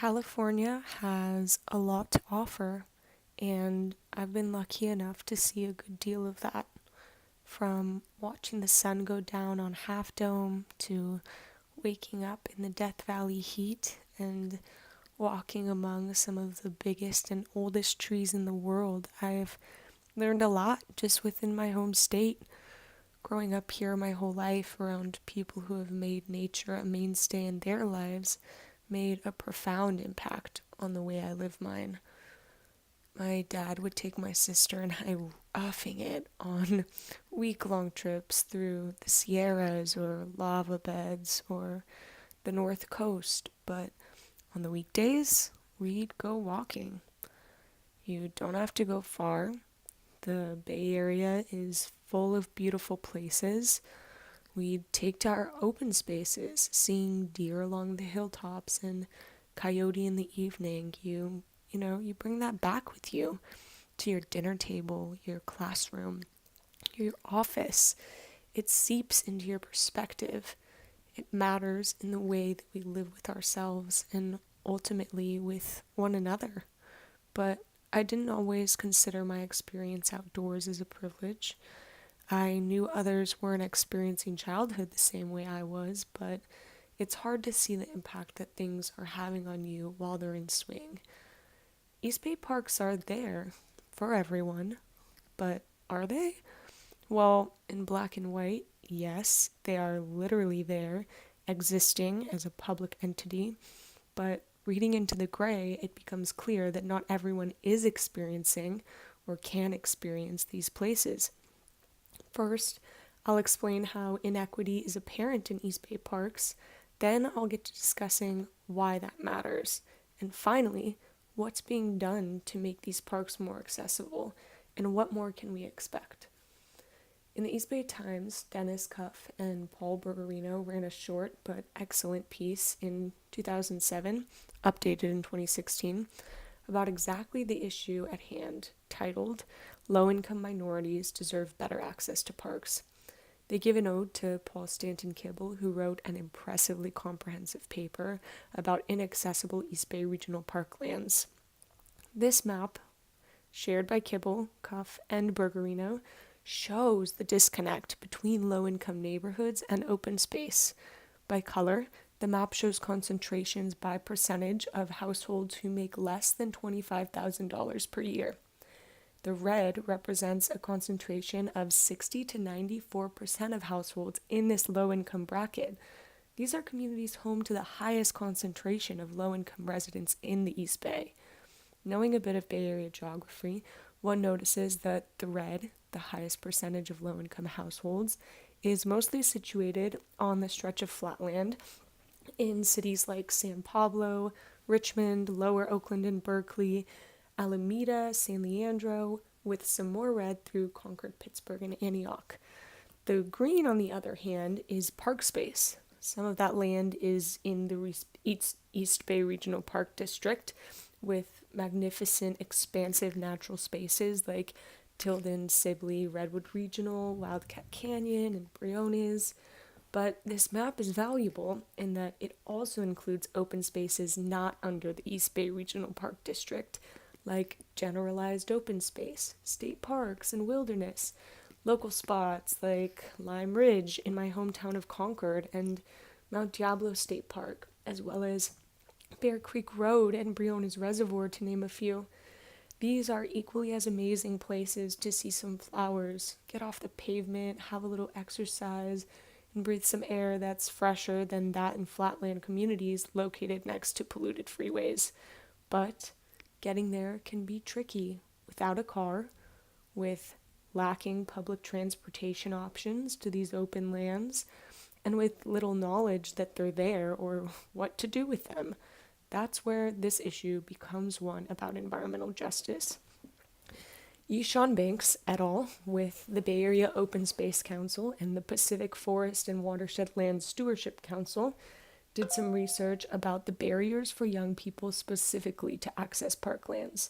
California has a lot to offer, and I've been lucky enough to see a good deal of that. From watching the sun go down on Half Dome to waking up in the Death Valley heat and walking among some of the biggest and oldest trees in the world, I've learned a lot just within my home state. Growing up here my whole life around people who have made nature a mainstay in their lives made a profound impact on the way I live mine. My dad would take my sister and I roughing it on week-long trips through the Sierras or lava beds or the North Coast, but on the weekdays, we'd go walking. You don't have to go far. The Bay Area is full of beautiful places. We'd take to our open spaces, seeing deer along the hilltops and coyote in the evening. You bring that back with you to your dinner table, your classroom, your office. It seeps into your perspective. It matters in the way that we live with ourselves and ultimately with one another. But I didn't always consider my experience outdoors as a privilege. I knew others weren't experiencing childhood the same way I was, but it's hard to see the impact that things are having on you while they're in swing. East Bay parks are there for everyone, but are they? Well, in black and white, yes, they are literally there, existing as a public entity, but reading into the gray, it becomes clear that not everyone is experiencing or can experience these places. First, I'll explain how inequity is apparent in East Bay parks, then I'll get to discussing why that matters, and finally, what's being done to make these parks more accessible, and what more can we expect. In the East Bay Times, Dennis Cuff and Paul Bergerino ran a short but excellent piece in 2007, updated in 2016, about exactly the issue at hand, titled Low-Income Minorities Deserve Better Access to Parks. They give an ode to Paul Stanton Kibble, who wrote an impressively comprehensive paper about inaccessible East Bay regional parklands. This map, shared by Kibble, Cuff, and Bergerino, shows the disconnect between low-income neighborhoods and open space. By color, the map shows concentrations by percentage of households who make less than $25,000 per year. The red represents a concentration of 60 to 94% of households in this low-income bracket. These are communities home to the highest concentration of low-income residents in the East Bay. Knowing a bit of Bay Area geography, one notices that the red, the highest percentage of low-income households, is mostly situated on the stretch of flatland in cities like San Pablo, Richmond, Lower Oakland and Berkeley, Alameda, San Leandro, with some more red through Concord, Pittsburgh, and Antioch. The green, on the other hand, is park space. Some of that land is in the East Bay Regional Park District, with magnificent, expansive natural spaces like Tilden, Sibley, Redwood Regional, Wildcat Canyon, and Briones. But this map is valuable in that it also includes open spaces not under the East Bay Regional Park District, like generalized open space, state parks, and wilderness, local spots like Lime Ridge in my hometown of Concord and Mount Diablo State Park, as well as Bear Creek Road and Briones Reservoir, to name a few. These are equally as amazing places to see some flowers, get off the pavement, have a little exercise, and breathe some air that's fresher than that in flatland communities located next to polluted freeways. But getting there can be tricky without a car, with lacking public transportation options to these open lands, and with little knowledge that they're there or what to do with them. That's where this issue becomes one about environmental justice. Yishan Banks et al., with the Bay Area Open Space Council and the Pacific Forest and Watershed Land Stewardship Council, did some research about the barriers for young people specifically to access parklands.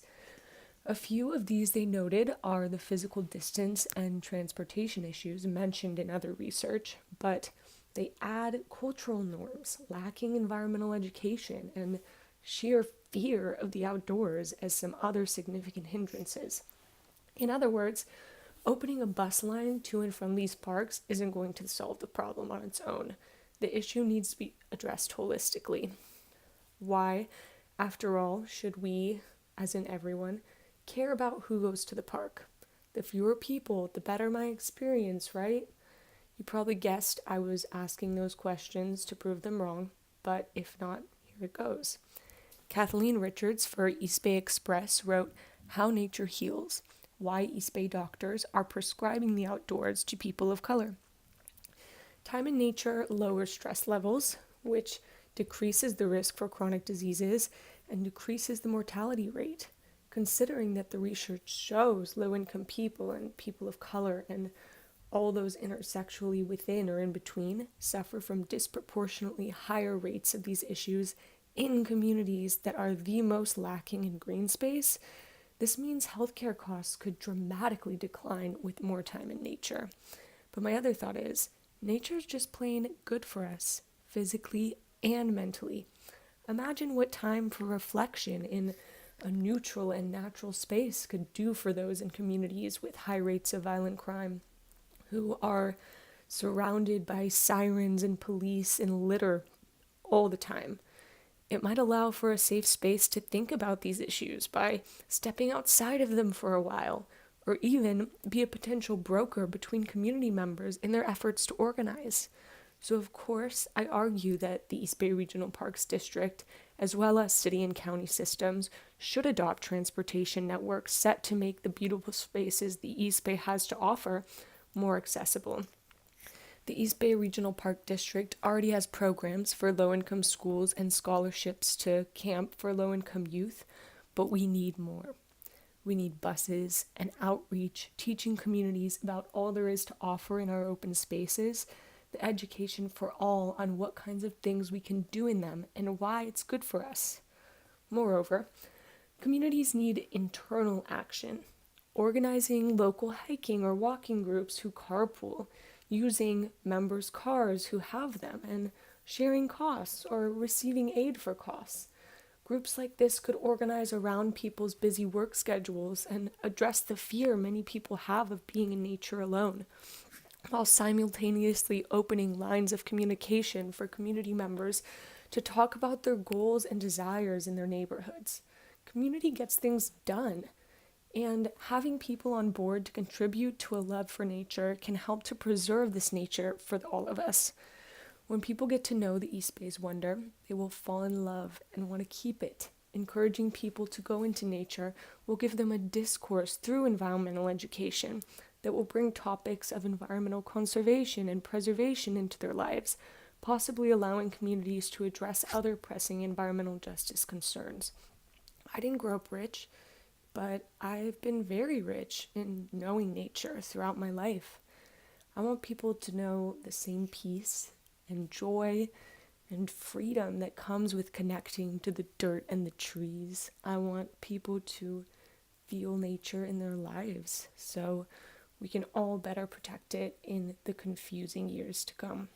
A few of these they noted are the physical distance and transportation issues mentioned in other research, but they add cultural norms, lacking environmental education, and sheer fear of the outdoors as some other significant hindrances. In other words, opening a bus line to and from these parks isn't going to solve the problem on its own. The issue needs to be addressed holistically. Why, after all, should we, as in everyone, care about who goes to the park? The fewer people, the better my experience, right? You probably guessed I was asking those questions to prove them wrong, but if not, here it goes. Kathleen Richards for East Bay Express wrote How Nature Heals, Why East Bay Doctors Are Prescribing the Outdoors to People of Color. Time in nature lowers stress levels, which decreases the risk for chronic diseases and decreases the mortality rate. Considering that the research shows low-income people and people of color and all those intersexually within or in between suffer from disproportionately higher rates of these issues in communities that are the most lacking in green space, this means healthcare costs could dramatically decline with more time in nature. But my other thought is, nature's just plain good for us, physically and mentally. Imagine what time for reflection in a neutral and natural space could do for those in communities with high rates of violent crime, who are surrounded by sirens and police and litter all the time. It might allow for a safe space to think about these issues by stepping outside of them for a while, or even be a potential broker between community members in their efforts to organize. So of course, I argue that the East Bay Regional Parks District, as well as city and county systems, should adopt transportation networks set to make the beautiful spaces the East Bay has to offer more accessible. The East Bay Regional Park District already has programs for low-income schools and scholarships to camp for low-income youth, but we need more. We need buses and outreach, teaching communities about all there is to offer in our open spaces, the education for all on what kinds of things we can do in them and why it's good for us. Moreover, communities need internal action, organizing local hiking or walking groups who carpool, using members' cars who have them, and sharing costs or receiving aid for costs. Groups like this could organize around people's busy work schedules and address the fear many people have of being in nature alone, while simultaneously opening lines of communication for community members to talk about their goals and desires in their neighborhoods. Community gets things done. And having people on board to contribute to a love for nature can help to preserve this nature for all of us. When people get to know the East Bay's wonder, they will fall in love and want to keep it. Encouraging people to go into nature will give them a discourse through environmental education that will bring topics of environmental conservation and preservation into their lives, possibly allowing communities to address other pressing environmental justice concerns. I didn't grow up rich, but I've been very rich in knowing nature throughout my life. I want people to know the same peace and joy and freedom that comes with connecting to the dirt and the trees. I want people to feel nature in their lives so we can all better protect it in the confusing years to come.